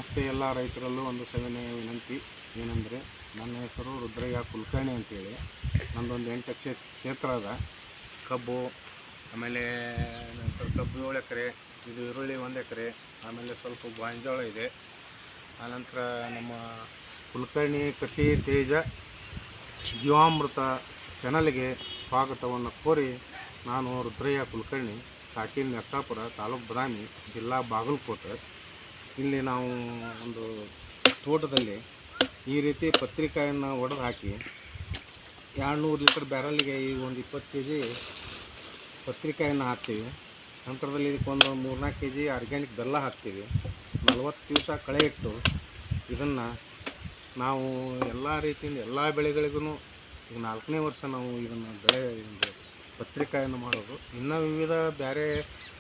ನಮಸ್ತೆ. ಎಲ್ಲ ರೈತರಲ್ಲೂ ಒಂದು ಸವಿನಯ ವಿನಂತಿ ಏನಂದರೆ, ನನ್ನ ಹೆಸರು ರುದ್ರಯ್ಯ ಕುಲಕರ್ಣಿ ಅಂತೇಳಿ. ನಮ್ಮದೊಂದು 8 ಎಕರೆ ಕ್ಷೇತ್ರ ಅದ. ಕಬ್ಬು, ಆಮೇಲೆ ನಂತರ ಕಬ್ಬು 7 ಎಕರೆ, ಇದು ಈರುಳ್ಳಿ 1 ಎಕರೆ, ಆಮೇಲೆ ಸ್ವಲ್ಪ ಗೋಂಜಾಳ ಇದೆ. ಆನಂತರ ನಮ್ಮ ಕುಲಕರ್ಣಿ ಕೃಷಿ ತೇಜ ಜೀವಾಮೃತ ಚಾನಲ್ಗೆ ಸ್ವಾಗತವನ್ನು ಕೋರಿ, ನಾನು ರುದ್ರಯ್ಯ ಕುಲಕರ್ಣಿ, ಕಾಟೀಲ್ ನರಸಾಪುರ, ತಾಲೂಕು ಬದಾಮಿ, ಜಿಲ್ಲಾ ಬಾಗಲಕೋಟೆ. ಇಲ್ಲಿ ನಾವು ಒಂದು ತೋಟದಲ್ಲಿ ಈ ರೀತಿ ಪತ್ರಿಕಾಯನ್ನು ಒಡೆದು ಹಾಕಿ 200 ಲೀಟರ್ ಬ್ಯಾರಲ್ಲಿಗೆ ಈ ಒಂದು 20 ಕೆ ಜಿ ಪತ್ರಿಕಾಯನ್ನು ಹಾಕ್ತೀವಿ. ನಂತರದಲ್ಲಿ ಇದಕ್ಕೊಂದು 3-4 ಕೆ ಜಿ ಆರ್ಗ್ಯಾನಿಕ್ ಬೆಲ್ಲ ಹಾಕ್ತೀವಿ. 40 ದಿವಸ ಕಳೆ ಇಟ್ಟು ಇದನ್ನು ನಾವು ಎಲ್ಲ ರೀತಿಯಿಂದ ಎಲ್ಲ ಬೆಳೆಗಳಿಗೂ ಈಗ 4ನೇ ವರ್ಷ ನಾವು ಇದನ್ನು ಪತ್ರಿಕಾಯನ್ನು ಮಾಡೋದು. ಇನ್ನೂ ವಿವಿಧ ಬೇರೆ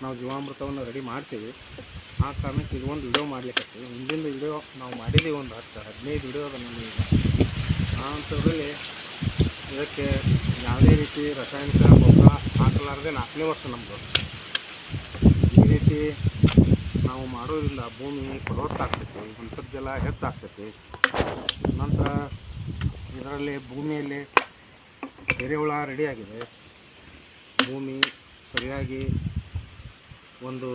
ನಾವು ಜೀವಾಮೃತವನ್ನು ರೆಡಿ ಮಾಡ್ತೀವಿ. ಆ ಕಾರಣಕ್ಕೆ ಇದೊಂದು ವಿಡಿಯೋ ಮಾಡಲಿಕ್ಕೆ ಹಿಂದಿನ ವಿಡಿಯೋ ನಾವು ಮಾಡಿದ್ದೀವಿ, ಒಂದು 10-15 ವಿಡಿಯೋ ಅದ ನಮಗೆ. ಆ ಅಂಥದ್ರಲ್ಲಿ ಇದಕ್ಕೆ ಯಾವುದೇ ರೀತಿ ರಾಸಾಯನಿಕ ಗೊಬ್ಬರ ಹಾಕಲಾರದೆ 4ನೇ ವರ್ಷ ನಮ್ಮದು. ಈ ರೀತಿ ನಾವು ಮಾಡೋದ್ರಿಂದ ಭೂಮಿ ಫಲವತ್ತಾಗ್ತೈತಿ, ಅಂತರ್ಜಲ ಹೆಚ್ಚಾಗ್ತೈತಿ. ನಂತರ ಇದರಲ್ಲಿ ಭೂಮಿಯಲ್ಲಿ ಎರೆಹುಳ ರೆಡಿಯಾಗಿದೆ. ಭೂಮಿ ಸರಿಯಾಗಿ ಒಂದು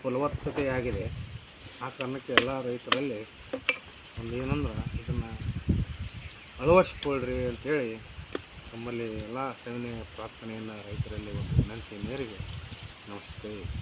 ಫಲವತ್ತತೆಯಾಗಿದೆ. ಆ ಕಾರಣಕ್ಕೆ ಎಲ್ಲ ರೈತರಲ್ಲಿ ಒಂದು ಏನಂದ್ರೆ ಇದನ್ನು ಅಳವಡಿಸ್ಕೊಳ್ರಿ ಅಂಥೇಳಿ ನಮ್ಮಲ್ಲಿ ಎಲ್ಲ ಸೇವನೆ ಪ್ರಾರ್ಥನೆಯನ್ನು ರೈತರಲ್ಲಿ ಒಂದು ವಿನಂತಿ ಮೇರೆಗೆ ನಮಸ್ತೆ.